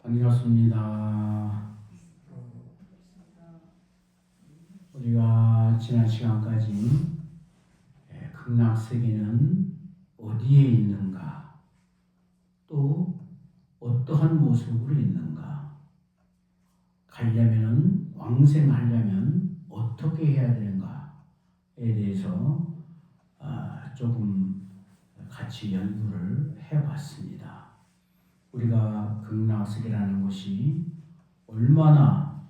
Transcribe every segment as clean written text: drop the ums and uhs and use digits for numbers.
반갑습니다. 우리가 지난 시간까지 극락세계는 어디에 있는가, 또 어떠한 모습으로 있는가, 가려면은 왕생하려면 어떻게 해야 되는가에 대해서 조금 같이 연구를 해봤습니다. 우리가 극락세계라는 곳이 얼마나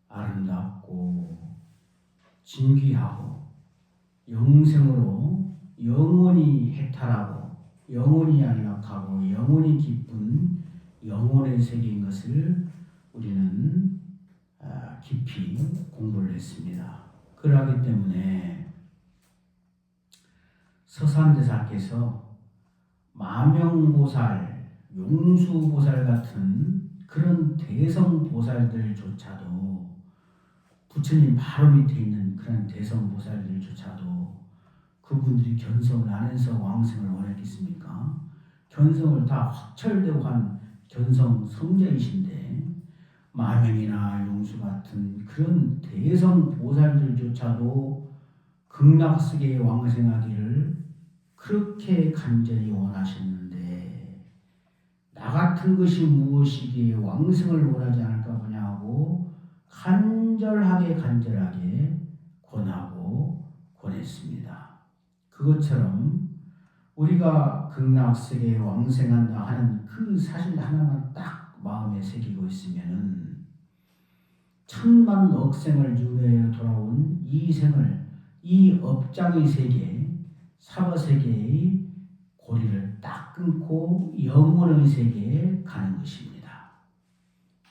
아름답고 진귀하고 영생으로 영원히 해탈하고 영원히 안락하고 영원히 기쁜 영혼의 세계인 것을 우리는 깊이 공부를 했습니다. 그러하기 때문에 서산대사께서 마명보살, 용수보살 같은 그런 대성보살들조차도, 부처님 바로 밑에 있는 그런 대성보살들조차도 그분들이 견성을 안 해서 왕생을 원했겠습니까? 견성을 다 확철되고 한 견성 성자이신데, 마명이나 용수 같은 그런 대성보살들조차도 극락세계에 왕생하기를 그렇게 간절히 원하셨는데, 나 같은 것이 무엇이기에 왕생을 원하지 않을까 보냐고 간절하게 권하고 권했습니다. 그것처럼 우리가 극락세계에 왕생한다 하는 그 사실 하나만 딱 마음에 새기고 있으면은 천만 억생을 유래해 돌아온 이 생을, 이 업장의 세계, 사바세계의 고리를 딱 끊고 영원의 세계에 가는 것입니다.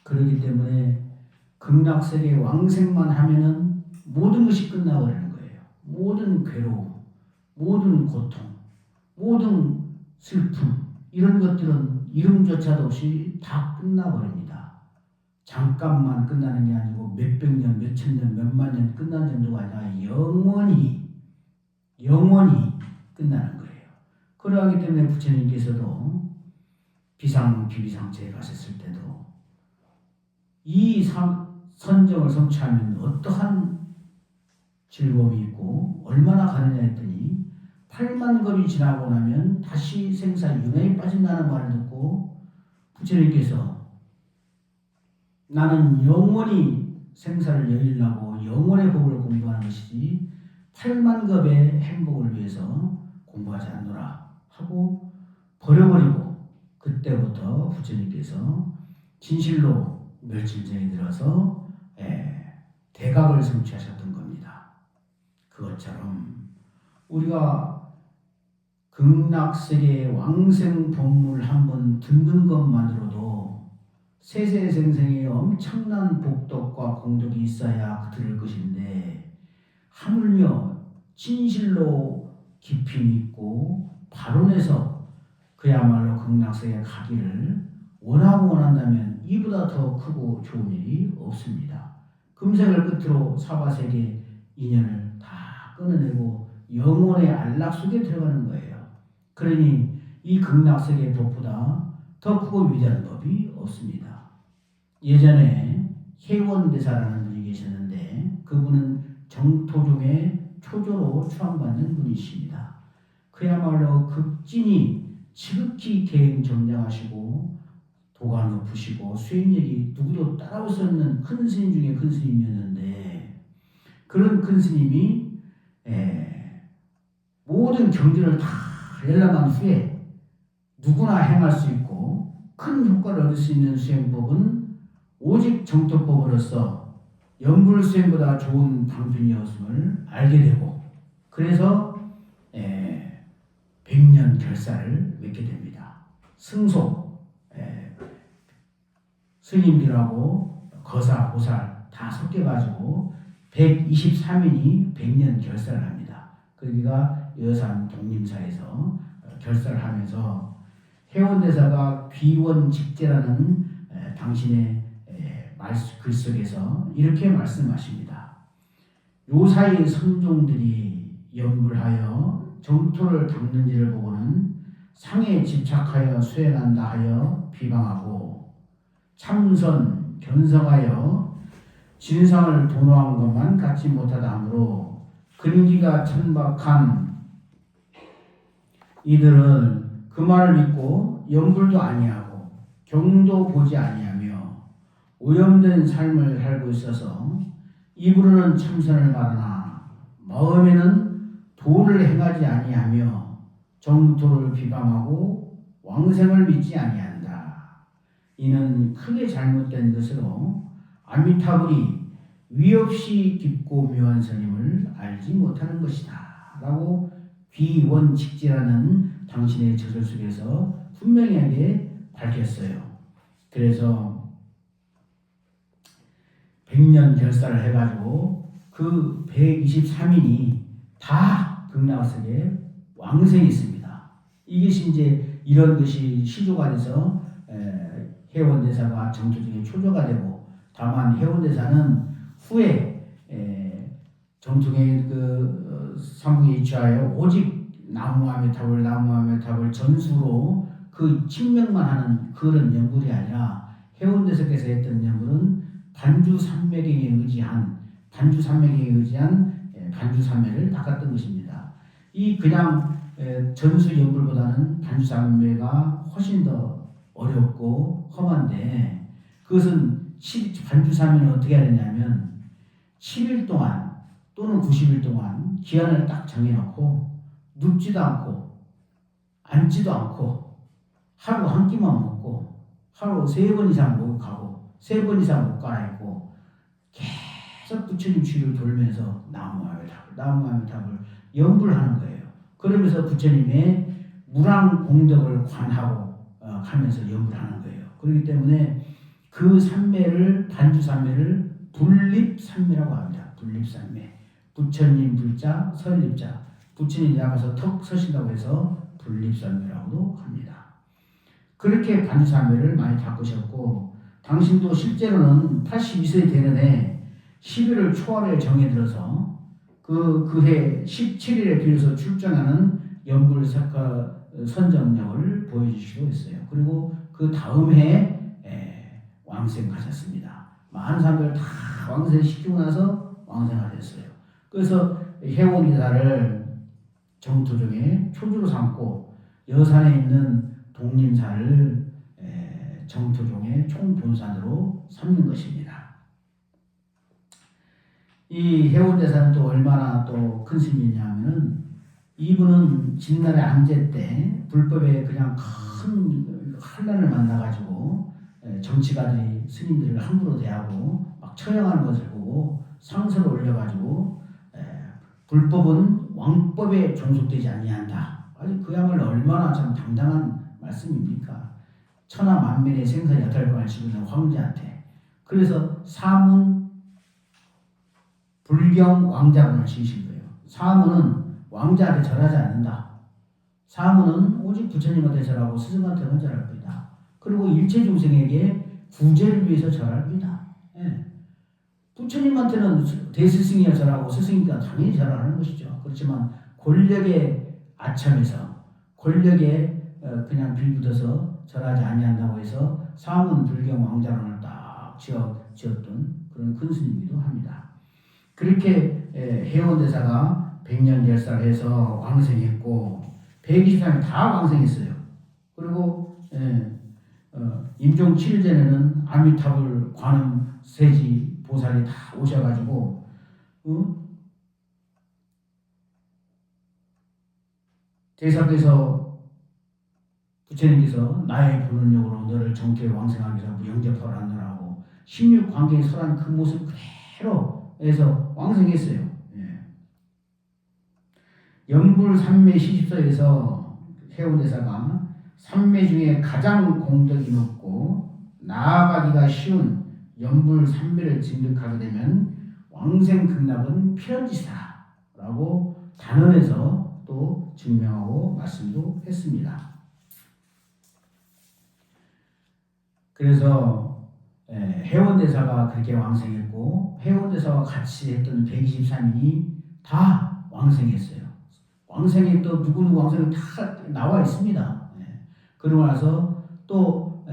그렇기 때문에 극락세계 왕생만 하면은 모든 것이 끝나버리는 거예요. 모든 괴로움, 모든 고통, 모든 슬픔, 이런 것들은 이름조차도 없이 다 끝나버립니다. 잠깐만 끝나는 게 아니고 몇백 년, 몇천 년, 몇만 년 끝난 정도가 아니라 영원히 끝나는 거예요. 그러하기 때문에 부처님께서도 비상비비상체에 가셨을 때도 이 선정을 성취하면 어떠한 즐거움이 있고 얼마나 가느냐 했더니 8만 겁이 지나고 나면 다시 생사 윤회에 빠진다는 말을 듣고 부처님께서 나는 영원히 생사를 여의려고 영원의 법을 공부하는 것이지 8만 겁의 행복을 위해서 공부하지 않노라 하고 버려버리고, 그때부터 부처님께서 진실로 멸진정에 들어서 대각을 성취하셨던 겁니다. 그것처럼 우리가 극락세계의 왕생 법문을 한번 듣는 것만으로도 세세생생의 엄청난 복덕과 공덕이 있어야 들을 것인데, 하물며 진실로 깊이 믿고 발언해서 그야말로 극락세계에 가기를 원한다면 이보다 더 크고 좋은 일이 없습니다. 금생을 끝으로 사바세계 인연을 다 끊어내고 영혼의 안락 속에 들어가는 거예요. 그러니 이 극락세계의 법보다 더 크고 위대한 법이 없습니다. 예전에 혜원대사라는 분이 계셨는데, 그분은 정토종의 초조로 추앙받는 분이십니다. 그야말로 극진히 지극히 계행정장하시고 도가 높으시고 수행력이 누구도 따라올 수 없는 큰 스님 중에 큰 스님이었는데, 그런 큰 스님이 모든 경전을 다 열람한 후에 누구나 행할 수 있고 큰 효과를 얻을 수 있는 수행법은 오직 정토법으로서 연불수행보다 좋은 방편이었음을 알게 되고, 그래서 100년 결사를 맺게 됩니다. 승소, 스님들하고 거사, 보살 다 섞여가지고 123인이 100년 결사를 합니다. 거기가 여산 독림사에서 결사를 하면서 혜원대사가 귀원직제라는 당신의 글 속에서 이렇게 말씀하십니다. 요사이 선종들이 연불하여 정토를 닦는 일을 보고는 상에 집착하여 수행한다 하여 비방하고 참선 견성하여 진상을 도노한 것만 갖지 못하다 하므로 근기가 천박한 이들은 그 말을 믿고 염불도 아니하고 경도 보지 아니하며 오염된 삶을 살고 있어서 입으로는 참선을 말하나 마음에는 도를 행하지 아니하며 정토를 비방하고 왕생을 믿지 아니한다. 이는 크게 잘못된 것으로 아미타불이 위없이 깊고 묘한 스님을 알지 못하는 것이다 라고 귀원칙지라는 당신의 저술 속에서 분명하게 밝혔어요. 그래서 100년 결사를 해가지고 그 123인이 다 극락석에 왕생했습니다. 이것이 이제 이런 것이 시조가 돼서 해원대사가 정토 중에 초조가 되고, 다만 해원대사는 후에 정통의 그 삼국에 입주하여 오직 나무아미타불 전수로 그 칭명만 하는 그런 연불이 아니라 해원대사께서 했던 연불은 반주산맥에 의지한 반주산맥을 닦았던 것입니다. 이 그냥 전수 연불보다는 반주산맥가 훨씬 더 어렵고 험한데, 그것은 반주산맥은 어떻게 하느냐면 7일 동안 또는 90일 동안 기한을 딱 정해놓고 눕지도 않고 앉지도 않고 하루 한 끼만 먹고 하루 3번 이상 목욕하고 3번 이상 못 갈아입고 계속 부처님 주위를 돌면서 나무아미타불 연불하는 거예요. 그러면서 부처님의 무량공덕을 관하고 하면서 연불하는 거예요. 그렇기 때문에 그 산매를 반주산매를 분립산매라고 합니다. 분립산매. 부처님 불자 설립자, 부처님이 나가서 턱 서신다고 해서 분립산매라고도 합니다. 그렇게 반주산매를 많이 닦으셨고, 당신도 실제로는 82세 되는 해 11월 초하루에 정해들어서 그해 17일에 비로소 출정하는 연불사카 선정력을 보여주시기도 했어요. 그리고 그 다음 해에 왕생하셨습니다. 많은 사람들 다 왕생시키고 나서 왕생하셨어요. 그래서 해원대사를 정토중에 초주로 삼고 여산에 있는 독림사를 정토중의 총본산으로 삼는 것입니다. 이 해원대사는 또 얼마나 또 큰 스님이냐면은, 이분은 진날의 안제 때 불법에 그냥 큰 환란을 만나가지고 정치가들이 스님들을 함부로 대하고 막 처형하는 것을 보고 상서를 올려가지고 불법은 왕법에 종속되지 아니한다. 아주 그야말로 얼마나 참 당당한 말씀입니까? 천하 만민의 생사 여탈관을 지고 있는 황제한테. 그래서 사문 불경 왕자론을 지으신 거예요. 사문은 왕자한테 절하지 않는다. 사문은 오직 부처님한테 절하고 스승한테만 절할 겁니다. 그리고 일체 중생에게 구제를 위해서 절할 겁니다. 부처님한테는 대스승이야 절하고 스승이니까 당연히 절하는 것이죠. 그렇지만 권력에 아첨해서 권력에 그냥 빌붙어서 절하지 아니한다고 해서 사문 불경 왕자론을 딱 지었던 그런 큰 스님이기도 합니다. 그렇게 해원대사가 100년 결사를 해서 왕생했고 123이 다 왕생했어요. 그리고 임종 7일전에는 아미타불 관음 세지 보살이 다 오셔가지고 대사께서 부처님께서 나의 본원력으로 너를 정토에 왕생하기 위해서 영접하라 하느라고 16광경에 설한 그 모습 그대로 해서 왕생했어요. 연불 삼매 시집서에서 해운대사가 삼매 중에 가장 공덕이 높고 나아가기가 쉬운 연불 삼매를 진득하게 되면 왕생 극락은 필연지시다 라고 단언해서 또 증명하고 말씀도 했습니다. 그래서 해원대사가 그렇게 왕생했고 해원대사와 같이 했던 123인이 다 왕생했어요. 왕생이 또 누구누구 왕생이 다 나와 있습니다. 그러고 나서 또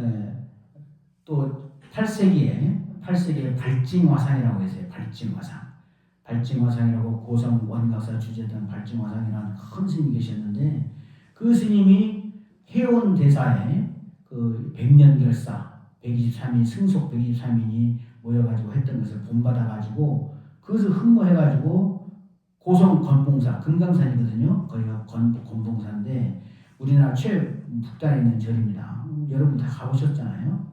8세기에 발징화상이라고 했어요. 발징화상이라고 고성 원각사 주재던 발징화상이라는 큰 스님이 계셨는데 그 스님이 해온 대사에 그 백년결사 123인 승속 123인이 모여가지고 했던 것을 본받아가지고 그것을 흠모해가지고 고성 건봉사 금강산이거든요. 거기가 건봉사인데 우리나라 최북단에 있는 절입니다. 여러분 다 가보셨잖아요.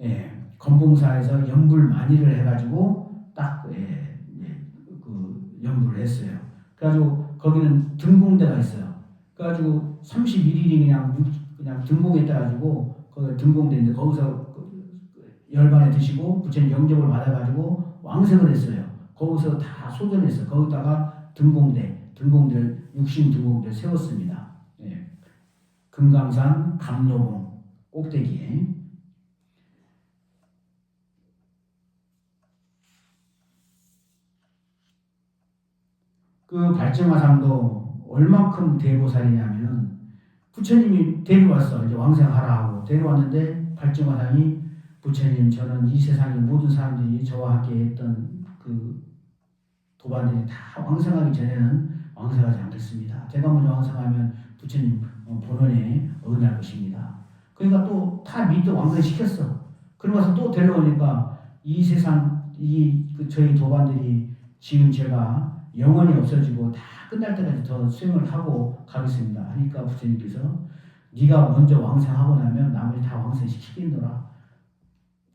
예, 건봉사에서 연불만이를 해가지고 딱 그 연불을 했어요. 그래가지고 거기는 등공대가 있어요. 그래가지고 31일이 그냥 등공에 따가지고 거기 등공대인데 거기서 열반에 드시고 부처님 영접을 받아가지고 왕생을 했어요. 거기서 다 소전했어요. 거기다가 등공대를 육신 등공대를 세웠습니다. 예. 금강산 감로봉 꼭대기에. 그 발정화상도 얼만큼 대보살이냐면은 부처님이 데려왔어. 이제 왕생하라 하고 데려왔는데 발정화상이 부처님 저는 이 세상의 모든 사람들이 저와 함께 했던 그 도반들이 다 왕생하기 전에는 왕생하지 않겠습니다. 제가 먼저 왕생하면 부처님 본원에 어긋날 것입니다. 그러니까 또 다 믿고 왕생시켰어. 그러고서 또 데려오니까 이 세상 저희 도반들이 지은 죄가 영원히 없어지고 다 끝날 때까지 더 수행을 하고 가겠습니다. 하니까 부처님께서 네가 먼저 왕생하고 나면 나머지 다 왕생시키겠노라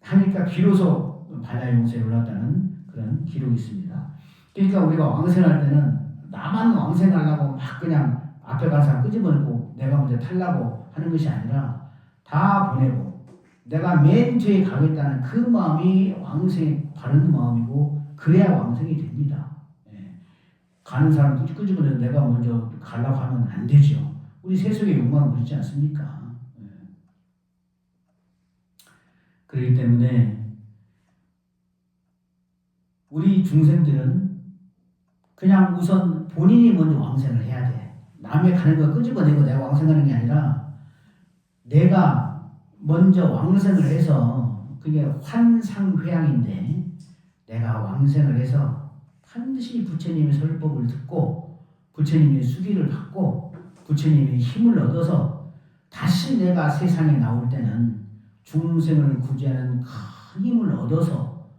하니까 비로소 반야용서에 올랐다는 그런 기록이 있습니다. 그러니까 우리가 왕생할 때는 나만 왕생하려고 막 그냥 앞에 간 사람 끄집어내고 내가 먼저 타려고 하는 것이 아니라 다 보내고 내가 맨 뒤에 가겠다는 그 마음이 왕생에 바른 마음이고 그래야 왕생이 됩니다. 예. 가는 사람 끄집어내서 내가 먼저 가려고 하면 안 되죠. 우리 세속의 욕망은 그렇지 않습니까? 예. 그렇기 때문에 우리 중생들은 그냥 우선 본인이 먼저 왕생을 해야 돼. 남의 가는 거 끄집어내고 내가 왕생하는 게 아니라 내가 먼저 왕생을 해서 그게 환상회양인데 내가 왕생을 해서 반드시 부처님의 설법을 듣고 부처님의 수기를 받고 부처님의 힘을 얻어서 다시 내가 세상에 나올 때는 중생을 구제하는 큰 힘을 얻어서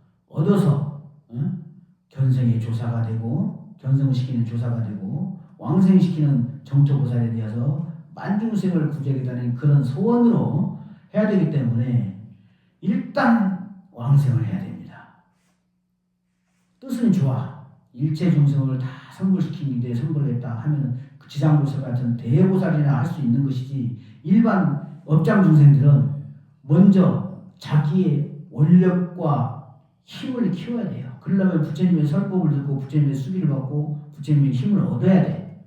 견성의 조사가 되고 견성시키는 조사가 되고 왕생시키는 정토보살에 대해서 만중생을 구제하겠다는 그런 소원으로 해야 되기 때문에 일단 왕생을 해야 됩니다. 뜻은 좋아. 일체 중생을 다 성불시키기 위해 성불했다 하면 그 지상보살 같은 대보살이나 할 수 있는 것이지 일반 업장 중생들은 먼저 자기의 원력과 힘을 키워야 돼요. 그러려면 부처님의 설법을 듣고 부처님의 수기를 받고 부처님의 힘을 얻어야 돼.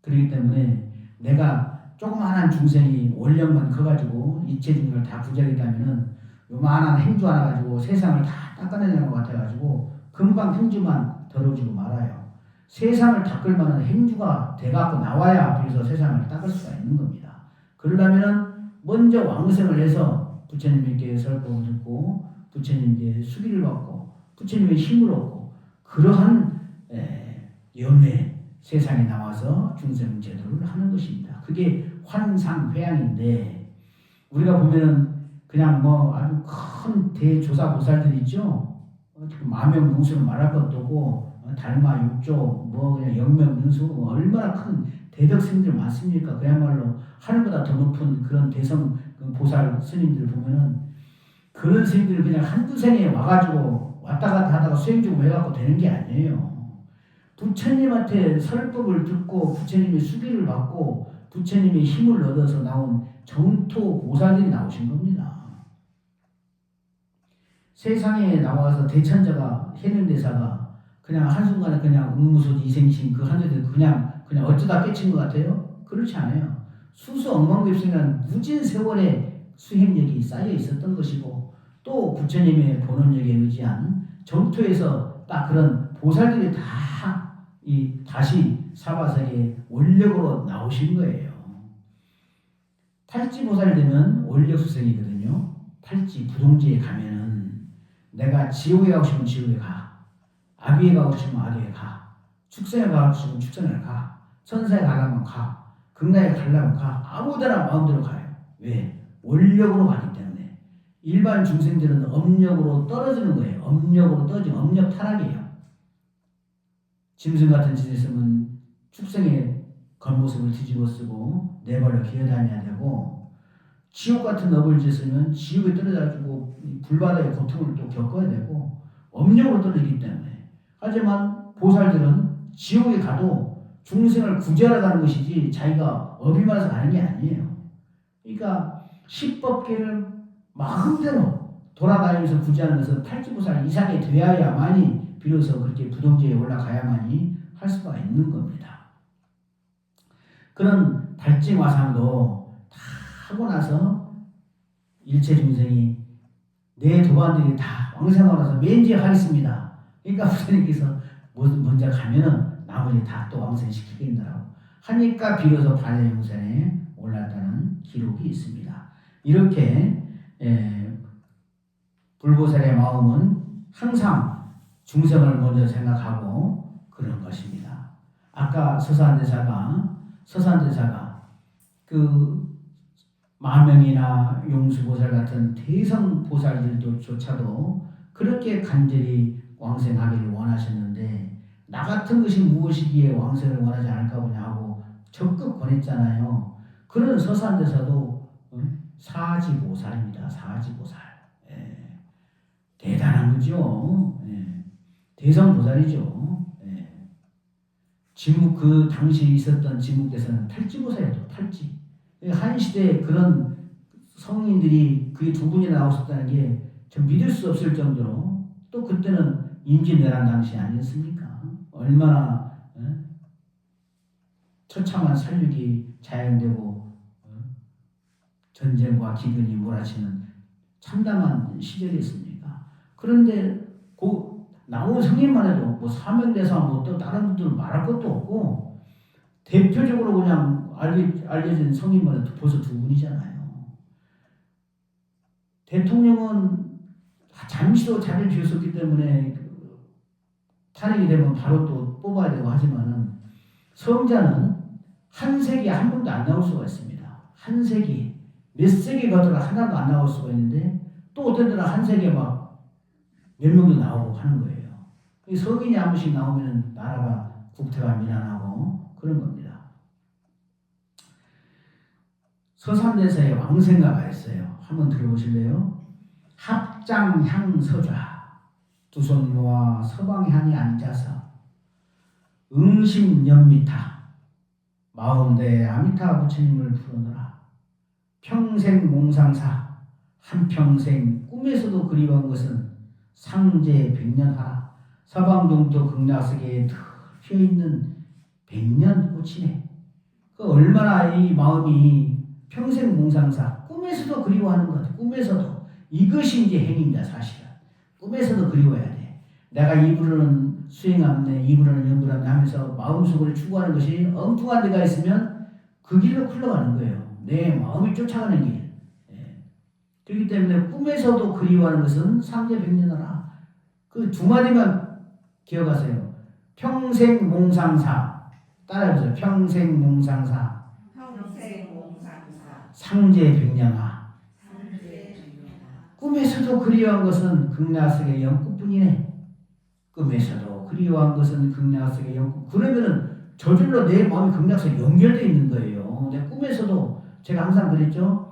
그렇기 때문에 내가 조그마한 중생이 원력만 커가지고 이체 중생을 다 부자겠다면은 요만한 행주 하나 가지고 세상을 다 닦아내는 것 같아가지고 금방 행주만 더러워지고 말아요. 세상을 닦을 만한 행주가 돼갖고 나와야 비로소 세상을 닦을 수가 있는 겁니다. 그러려면은 먼저 왕생을 해서 부처님께 설법을 듣고 부처님께 수기를 받고 부처님의 힘을 얻고 그러한 연회 세상에 나와서 중생 제도를 하는 것입니다. 그게 환상회양인데 우리가 보면은 그냥 뭐 아주 큰 대조사 보살들 있죠. 마명능수는 말할 것도 없고 달마 육조 뭐 그냥 영명능수 얼마나 큰 대덕스님들 많습니까? 그야말로 하늘보다 더 높은 그런 대성 보살 스님들 보면은 그런 스님들 그냥 한두 생에 와가지고 왔다 갔다 하다가 수행 좀 해갖고 되는 게 아니에요. 부처님한테 설법을 듣고 부처님의 수기를 받고 부처님의 힘을 얻어서 나온 정토 보살들이 나오신 겁니다. 세상에 나와서 대천자가 해능대사가 그냥 한순간에 그냥 웅무소지 이생신 그 한자들 그냥 어쩌다 깨친 것 같아요? 그렇지 않아요. 수수 억만급생이라는 무진 세월의 수행력이 쌓여 있었던 것이고 또 부처님의 본원력에 의지한 정토에서 딱 그런 보살들이 다시 사바세계의 원력으로 나오신 거예요. 탈지보살 되면 원력수생이거든요. 탈지 부동지에 가면은 내가 지옥에 가고 싶으면 지옥에 가, 아비에 가고 싶으면 아비에 가, 축생에 가고 싶으면 축생을 가, 천사에 가려면 가, 극락에 가려면 가, 아무데나 마음대로 가요. 왜? 원력으로 가기 때문에. 일반 중생들은 업력으로 떨어지는 거예요. 업력으로 떨어지면 업력 타락이에요. 짐승 같은 짓 했으면 축생의 겉모습을 뒤집어 쓰고 네 발로 기어다녀야 되고, 지옥 같은 업을 짓으면 지옥에 떨어져가지고 불바다의 고통을 또 겪어야 되고, 업력으로 떨어지기 때문에. 하지만 보살들은 지옥에 가도 중생을 구제하러 가는 것이지 자기가 업이 많아서 가는 게 아니에요. 그러니까 십법계를 마음대로 돌아다니면서 구제하는 것은 탈지보살 이상이 되어야만이 비로소 그렇게 부동지에 올라가야만이 할 수가 있는 겁니다. 그런 발증화상도 다 하고 나서 일체 중생이 내 도반들이 다 왕생하고 나서 면제하겠습니다. 그러니까 부처님께서 먼저 가면은 나머지 다 또 왕생시키겠다라고 하니까 비로소 반야용선에 올랐다는 기록이 있습니다. 이렇게 불보살의 마음은 항상 중생을 먼저 생각하고 그런 것입니다. 아까 서산대사가 그 마명이나 용수보살 같은 대성보살들조차도 그렇게 간절히 왕생하기를 원하셨는데, 나 같은 것이 무엇이기에 왕생을 원하지 않을까 보냐 하고 적극 권했잖아요. 그런 서산대사도 사지보살입니다. 사지보살. 대단한 거죠. 대성보살이죠. 진묵, 그 당시 있었던 진묵대사는 탈지보살이죠. 탈지. 한 시대에 그런 성인들이 그게 두 분이나 나오셨다는 게 좀 믿을 수 없을 정도로, 또 그때는 임진왜란 당시 아니었습니까? 얼마나 처참한 살육이 자행되고 전쟁과 기근이 몰아치는 참담한 시절이었습니까? 그런데 그 나온 성인만 해도 뭐 사명대사 뭐 또 다른 분들은 말할 것도 없고, 대표적으로 그냥 알려진 성인만 해도 벌써 두 분이잖아요. 대통령은 잠시도 자리를 비웠었기 때문에 탄핵이 되면 바로 또 뽑아야 되고 하지만은, 성자는 한 세기에 한 번도 안 나올 수가 있습니다. 한 세기, 몇 세기 가더라 하나도 안 나올 수가 있는데, 또 어떤 데는 한 세기에 막 몇 명도 나오고 하는 거예요. 성인이 한 번씩 나오면 나라가 국태가 미난하고 그런 겁니다. 서산대사의 왕생가가 있어요. 한번 들어보실래요? 합장향서좌 두 손 모아 서방향에 앉아서 응심연미타 마음대 아미타 부처님을 부르노라. 평생 몽상사 한평생 꿈에서도 그리워한 것은 상제 백년하라. 서방동토 극락세계에 피어있는 백년꽃이네. 그 얼마나 이 마음이 평생 몽상사, 꿈에서도 그리워하는 것 같아. 꿈에서도. 이것이 이제 행위입니다. 사실은. 꿈에서도 그리워야 돼. 내가 입으로는 수행하네, 입으로는 연구하네 하면서 마음속을 추구하는 것이 엉뚱한 데가 있으면 그 길로 흘러가는 거예요. 내 마음이 쫓아가는 길. 그렇기 때문에 꿈에서도 그리워하는 것은 상제백년하라. 그 두 마디만 기억하세요. 평생 몽상사. 따라해보세요. 평생 몽상사. 상제백년하. 꿈에서도 그리워한 것은 극락세계 영구뿐이네. 꿈에서도 그리워한 것은 극락세계 영구. 그러면은 저절로 내 마음이 극락세계 연결되어 있는 거예요. 내 꿈에서도 제가 항상 그랬죠.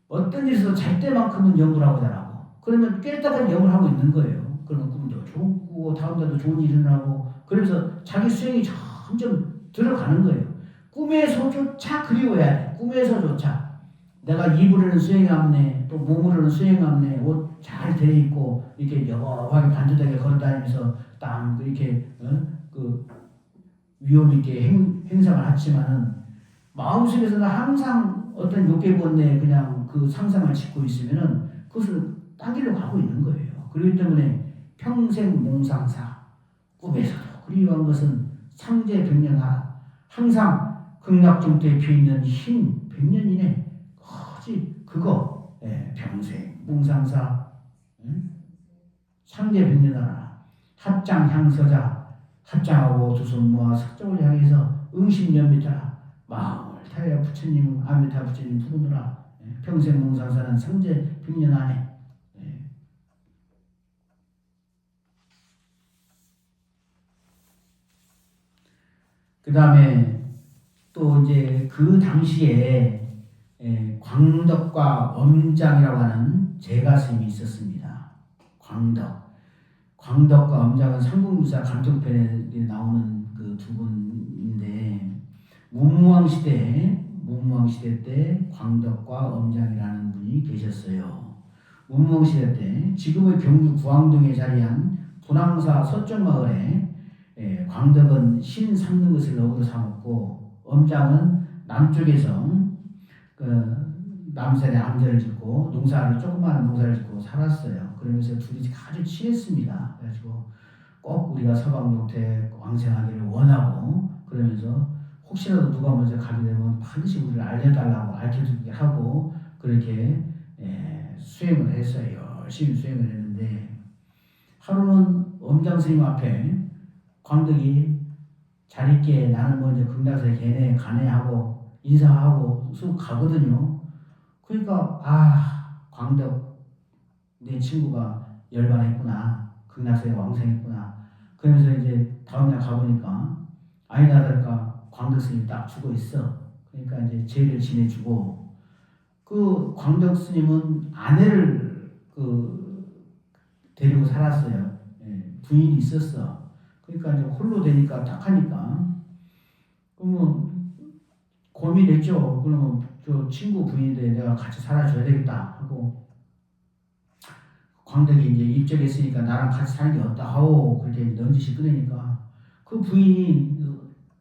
어떤 일에서 잘 때만큼은 염을 하고 자라고. 그러면 깼다가 염을 하고 있는 거예요. 그러면 꿈도 좋고 다음 날도 좋은 일이 일어나고, 그러면서 자기 수행이 점점 들어가는 거예요. 꿈에서조차 그리워야 돼. 꿈에서조차. 내가 입으로는 수행하네, 또 몸으로는 수행하네, 옷 잘 데려입고 이렇게 여하게 반듯하게 걸어다니면서 땀 이렇게 그 위험 있게 행상을 하지만은 마음속에서는 항상 어떤 욕계 본내에 그냥 그 상상을 짓고 있으면은 그것을 딴 길로 가고 있는 거예요. 그렇기 때문에 평생 몽상사, 꿈에서도 그리워한 것은 상제 백년하라. 항상 극락정토에 피어있는 흰 백년이네. 하지 그거 평생 몽상사 상대 백년하라 합장 향서자 합장하고 두 손 모아 석적을 향해서 응심연비타라 마음을 타여 부처님 아미타 부처님 부르노라 평생 몽상사는 상제 백년 안에 그 다음에 또 이제 그 당시에 광덕과 엄장이라고 하는 제가스님이 있었습니다. 광덕과 엄장은 삼국유사 감독편에 나오는 그 두 분인데 문무왕 시대 때 광덕과 엄장이라는 분이 계셨어요. 문무왕 시대 때 지금의 경주 구항동에 자리한 분황사 서쪽마을에 광덕은 신 삼는 것을 어부로 삼았고 엄장은 남쪽에서 그 남산에 암자를 짓고 조그마한 농사를 짓고 살았어요. 그러면서 둘이 아주 친했습니다. 그래가지고 꼭 우리가 서방용태 왕생하기를 원하고 그러면서 혹시라도 누가 먼저 가게 되면 반드시 우리를 알려달라고 알려주게 하고 그렇게 수행을 했어요. 열심히 수행을 했는데 하루는 엄장 스님 앞에 광덕이 잘 있게 나는 먼저 극락에 걔네 가네 하고 인사하고 쑥 가거든요. 그러니까 광덕 내 친구가 열반했구나. 극락에 왕생했구나. 그러면서 이제 다음날 가보니까 아니나 다를까 광덕 스님이 딱 죽어 있어. 그러니까 이제 제를 지내주고 그 광덕 스님은 아내를 데리고 살았어요. 부인이 있었어. 그러니까 이제 홀로 되니까 딱 하니까 그러면 고민했죠. 그러면 저 친구 부인인데 내가 같이 살아줘야 되겠다 하고 광덕이 이제 입적했으니까 나랑 같이 사는 게 어떠 하오 그렇게 넌지시 끊으니까 그 부인이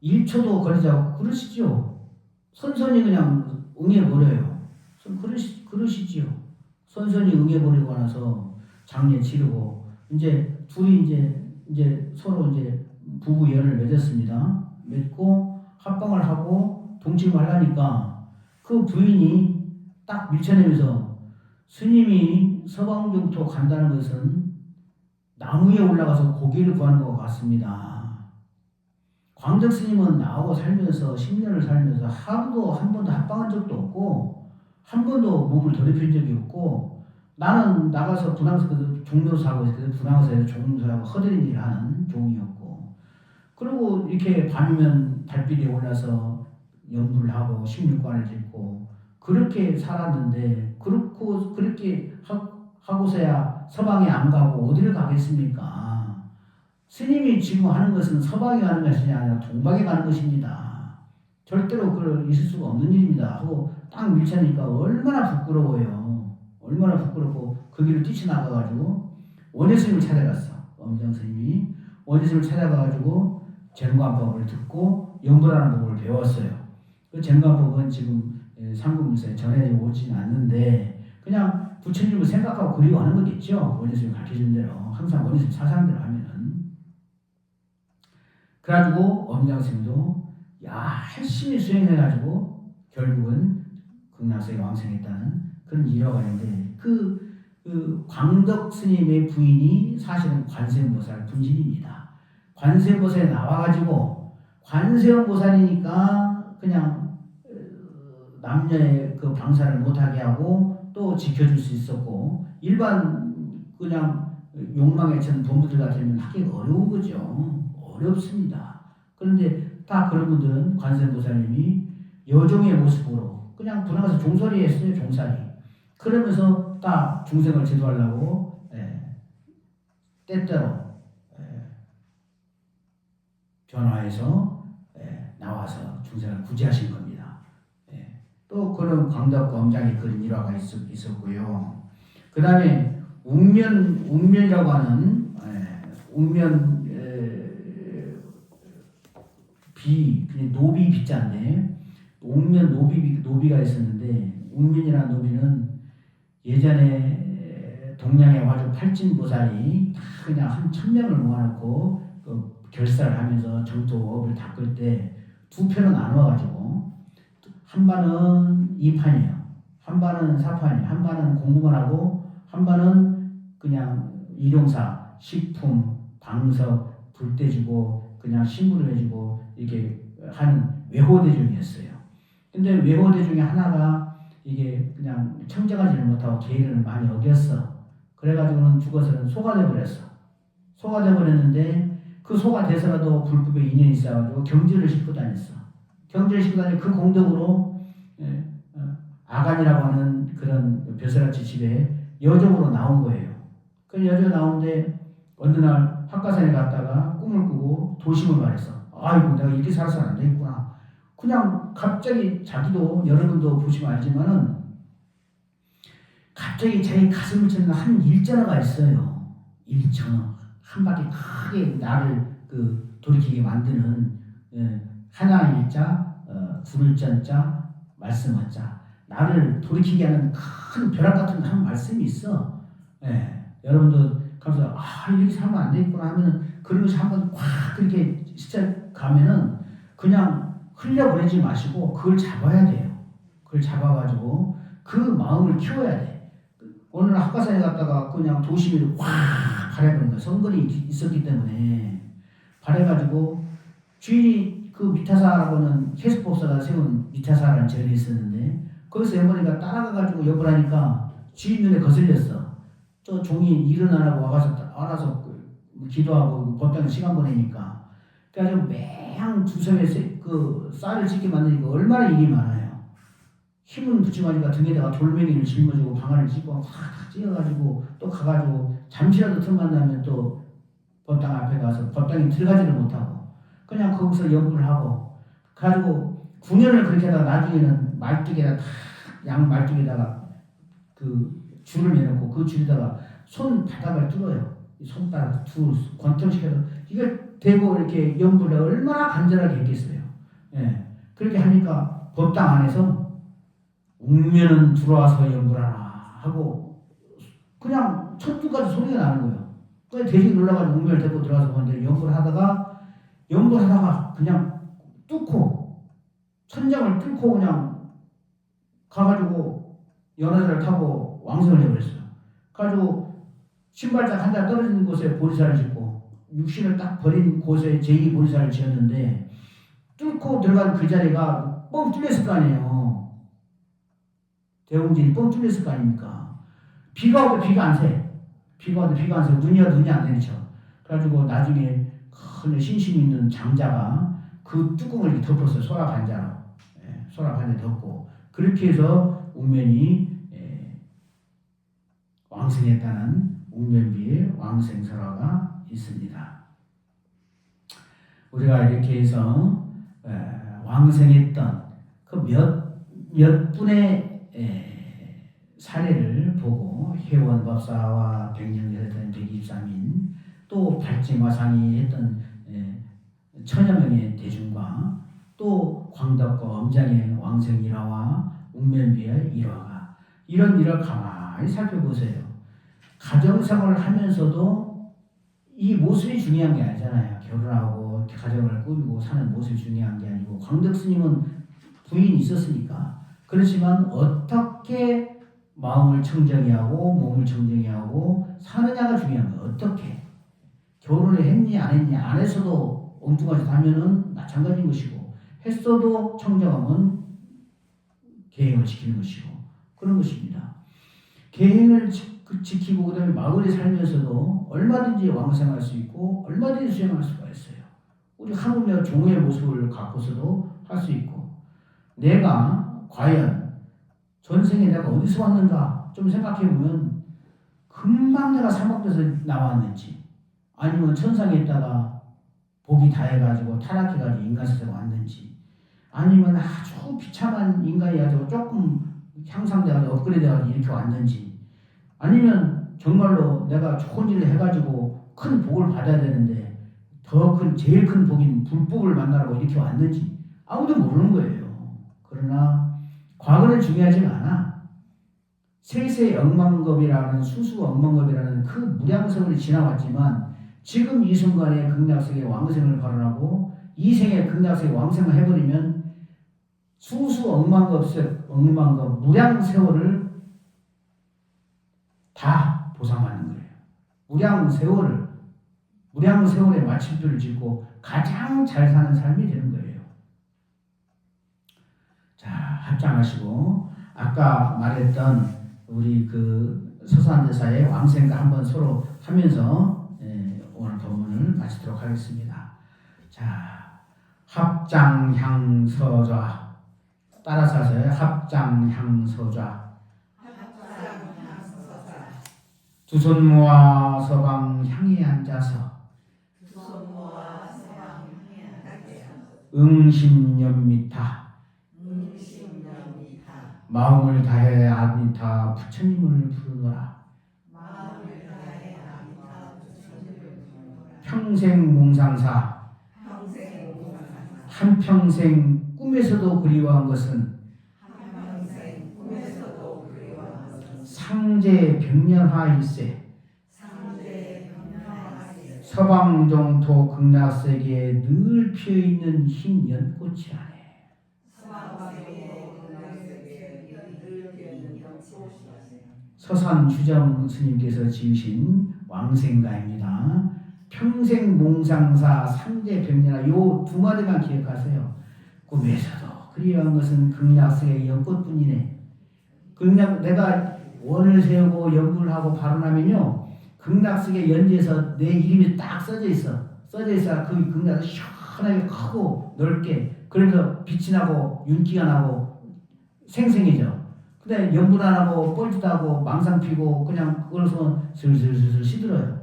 1초도 걸리자고 그러시죠. 선선히 그냥 응해버려요. 그러시지요. 선선히 응해버리고 나서 장례 치르고 이제 둘이 이제 서로 이제 부부 연을 맺었습니다. 맺고 합방을 하고 동침을 하려니까 그 부인이 딱 밀쳐내면서 스님이 서방정토 간다는 것은 나무에 올라가서 고기를 구하는 것 같습니다. 광덕 스님은 나하고 살면서 10년을 살면서 하루도 한 번도 합방한 적도 없고 한 번도 몸을 더럽힌 적이 없고 나는 나가서 분황사 종로서 하고 있거든. 분황사에서 종로사하고 허드렛 일을 하는 종이었고 그리고 이렇게 밤이면 달빛에 올라서 연불을 하고 16관을 짓고 그렇게 살았는데 그렇게 하고서야 서방에 안 가고 어디를 가겠습니까? 스님이 지금 하는 것은 서방에 가는 것이 아니라 동방에 가는 것입니다. 절대로 있을 수가 없는 일입니다. 하고 딱 밀쳐니까 얼마나 부끄러워요. 얼마나 부끄럽고 그 길을 뛰쳐나가가지고 원효스님을 찾아갔어. 엄장 스님이 원효스님을 찾아가가지고 쟁관법을 듣고 연불하는 법을 배웠어요. 그 쟁관법은 지금 삼국유사에 전해져 오지는 않는데 그냥 부처님을 생각하고 그리워하는 거겠죠. 원효스님이 가르쳐준 대로 항상 원효스님 사상대로 하면은 그래가지고 엄장 스님도 열심히 수행해가지고 결국은 극락세에 왕생했다는 그런 일화가 있는데 그 광덕 스님의 부인이 사실은 관세음보살 분신입니다. 관세음보살에 나와가지고 관세음보살이니까 그냥 남녀의 그 방사를 못하게 하고 또 지켜줄 수 있었고 일반 그냥 욕망에 찬 범부들 같으면 하기가 어려운 거죠. 어렵습니다. 그런데 다 그런 분들은 관세음보살님이 여종의 모습으로 그냥 분황에서 종살이 했어요. 종살이. 그러면서 다 중생을 제도하려고 때때로 변화해서 나와서 중생을 구제하신 겁니다. 또 그런 광덕과 엄장이 그런 일화가 있었고요. 그 다음에 웅면이라고 하는 웅면 그냥 노비 비자인데 웅면 노비가 있었는데 웅면이라는 노비는 예전에 동양의 화주 팔진보살이 다 그냥 한 1000명을 모아놓고 그 결사를 하면서 정토업을 닦을 때 두 편으로 나누어가지고 한 판은 2판이에요. 한 반은 사판이, 한 반은 공부만 하고, 한 반은 그냥 일용사, 식품, 방석, 불 떼주고, 그냥 신부를 해주고, 이렇게 하는 외호대중이었어요. 근데 외호대중이 하나가 이게 그냥 청정하지를 못하고 계율을 많이 어겼어. 그래가지고는 죽어서는 소가 돼버렸어. 소가 돼버렸는데 그 소가 돼서라도 불법에 인연이 있어가지고 경주를 싣고 다녔어. 경주를 싣고 다니 그 공덕으로 아간이라고 하는 그런 벼슬아치 집에 여종으로 나온 거예요. 그 여종 나오는데 어느 날 학가산에 갔다가 꿈을 꾸고 도심을 말했어. 아이고 내가 이렇게 살아서는 안 되겠구나. 그냥 갑자기 자기도 여러분도 보시면 알지만은 갑자기 자기 가슴을 치는 한 일전화가 있어요. 일전화 한 바퀴 크게 나를 돌이키게 만드는 하나 일자, 구를 전자, 말씀 어자 나를 돌이키게 하는 큰 벼락 같은 한 말씀이 있어. 여러분도 가면서 이렇게 살면 안 되겠구나 하면은 그런 것이 한번 꽉 그렇게 시작하면은 그냥 흘려보내지 마시고 그걸 잡아야 돼요. 그걸 잡아가지고 그 마음을 키워야 돼. 오늘 학가산에 갔다가 그냥 도시를 확 바래버린 거야. 성근이 있었기 때문에 바래가지고 주인이 그 미타사라고는 캐스법사가 세운 미타사라는 절이 있었는데 거기서 여머니가 따라가가지고 옆을 하니까 주인 눈에 거슬렸어. 저 종이 일어나라고 알아서 기도하고 법당에 시간 보내니까 그래가지고 매양 주섬에 그 쌀을 짓게 만드니까 얼마나 일이 많아요. 힘은 붙이고 하니까 등에다가 돌멩이를 짊어지고 방아를 찢고 확 찧어가지고 또 가가지고 잠시라도 틈만 나면 또 법당 앞에 가서 법당에 들어가지를 못하고 그냥 거기서 연구를 하고 가지고 궁연을 그렇게 하다가 나중에는 말뚝에다 양 말뚝에다가 그 줄을 내놓고 그 줄에다가 손바닥을 뚫어요. 손바닥 두 권통시켜서 이걸 대고 이렇게 연구를 얼마나 간절하게 했겠어요. 그렇게 하니까 법당 안에서 웅면은 들어와서 연구하라 하고 그냥 천주까지 소리가 나는 거예요. 그래서 대신 놀라가지고 웅면을 데리고 들어와서 보는데 연구를 하다가 그냥 뚫고 천장을 뚫고 그냥 가가지고 연화자를 타고 왕성을 해버렸어요. 가지고 신발짝 한 달 떨어지는 곳에 보리사를 짓고 육신을 딱 버린 곳에 제2 보리사를 지었는데 뚫고 들어간 그 자리가 뻥 뚫렸을 거 아니에요. 대웅진이 뻥 뚫렸을 거 아닙니까? 비가 오도 비가 안 새. 비가 와도 비가 안 새. 눈이 와도 눈이 안 내리쳐. 그래가지고 나중에 큰 신심 있는 장자가 그 뚜껑을 덮었어요. 소라 반자로. 소라 반자 덮고 그렇게 해서 웅면이 왕생했다는 웅면비의 왕생설화가 있습니다. 우리가 이렇게 해서 왕생했던 그 몇 분의 사례를 보고 회원법사와 백령열했던 123인 또 발제마상이 했던 천여 명의 대중과 또 광덕과 엄장의 왕생일화와 웅면비의 일화가 이런 일을 가만히 살펴보세요. 가정생활을 하면서도 이 모습이 중요한 게 아니잖아요. 결혼하고 가정을 꾸리고 사는 모습이 중요한 게 아니고 광덕 스님은 부인이 있었으니까 그렇지만 어떻게 마음을 청정히 하고 몸을 청정히 하고 사느냐가 중요한 거예요. 어떻게 결혼을 했니 안 했니 안 했어도 엉뚱하게 하면은 마찬가지인 것이고 했어도 청정하면 계행을 지키는 것이고 그런 것입니다. 계행을 지키고 그 다음에 마을에 살면서도 얼마든지 왕생할 수 있고 얼마든지 수행할 수가 있어요. 우리 하물며 종의 모습을 갖고서도 할 수 있고 내가 과연 전생에 내가 어디서 왔는가 좀 생각해보면 금방 내가 사막에서 나왔는지 아니면 천상에 있다가 복이 다해가지고 타락해가지고 인간세상에 왔는지 아니면 아주 비참한 인간이 아주 조금 향상돼가지고 업그레이드돼가지고 이렇게 왔는지 아니면 정말로 내가 좋은 일을 해가지고 큰 복을 받아야 되는데 더 큰 제일 큰 복인 불법을 만나라고 이렇게 왔는지 아무도 모르는 거예요. 그러나 과거는 중요하지 않아. 세세 억만겁이라는 수수 억만겁이라는 그 무량성을 지나왔지만 지금 이 순간에 극락세계 왕생을 발언하고 이 생에 극락세계 왕생을 해버리면 수수 억만급색 억만급 무량 세월을 다 보상받는 거예요. 무량 세월에 마침표를 짓고 가장 잘 사는 삶이 되는 거예요. 자, 합장하시고 아까 말했던 우리 그 서산대사의 왕생가 한번 서로 하면서 오늘 법문을 마치도록 하겠습니다. 자, 합장향서좌 따라서 하세요. 합장향서좌 두 손 모아 서방 향에 앉아서 응심연미타 마음을 다해 아미타 부처님을 부르노라. 평생 몽상사 한평생 꿈에서도 그리워한 것은 상제 병렬화일세 서방정토 극락세계에 늘 피어있는 흰 연꽃이 아래 서산주정 스님께서 지으신 왕생가입니다. 평생 몽상사 상제 병렬화 요 두 마디만 기억하세요. 꿈에서도 그리워한 것은 극락세계의 연꽃뿐이네. 내가 원을 세우고 연불을 하고 발언하면요, 극락세계 연지에서 내 이름이 딱 써져 있어 그 극락이 시원하게 크고 넓게, 그래서 빛이 나고 윤기가 나고 생생해져. 근데 연불 안 하고 뻘짓하고 망상 피고 그냥 그걸 서 슬슬슬슬 시들어요.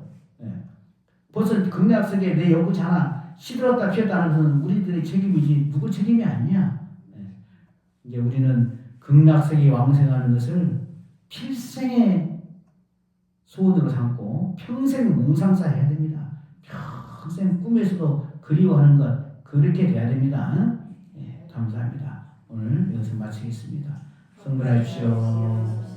벌써 극락세계에 내 연꽃이 하나 시들었다 피었다 하는 것은 우리들의 책임이지 누구 책임이 아니야. 이제 우리는 극락세계에 왕생하는 것을 필생의 소원으로 삼고 평생 몽상사 해야 됩니다. 평생 꿈에서도 그리워하는 것, 그렇게 돼야 됩니다. 감사합니다. 오늘 여기서 마치겠습니다. 성불하십시오.